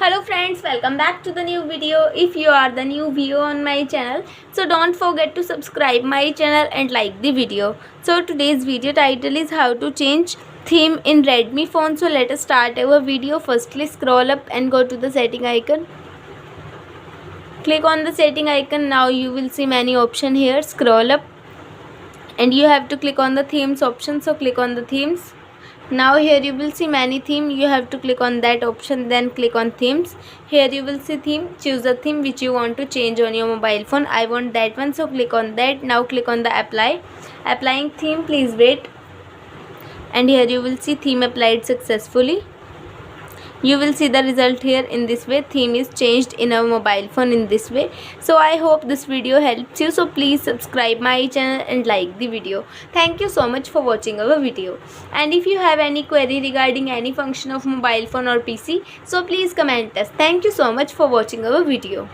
Hello friends, welcome back to the new video. If you are the new viewer on my channel, so don't forget to subscribe my channel and like the video. So today's video title is how to change theme in Redmi phone. So let us start our video. Firstly scroll up and go to the setting icon. Click on the setting icon. Now you will see many options here. Scroll up and you have to click on the themes option. So click on the themes. Now here you will see many theme. You have to click on that option, then click on themes. Here you will see theme. Choose a theme which you want to change on your mobile phone. I want that one, so click on that. Now click on the applying theme. Please wait, and here you will see theme applied successfully. You will see the result here. In this way theme is changed in our mobile phone in this way. So I hope this video helps you, so please subscribe my channel and like the video. Thank you so much for watching our video, and if you have any query regarding any function of mobile phone or PC, so please comment us. Thank you so much for watching our video.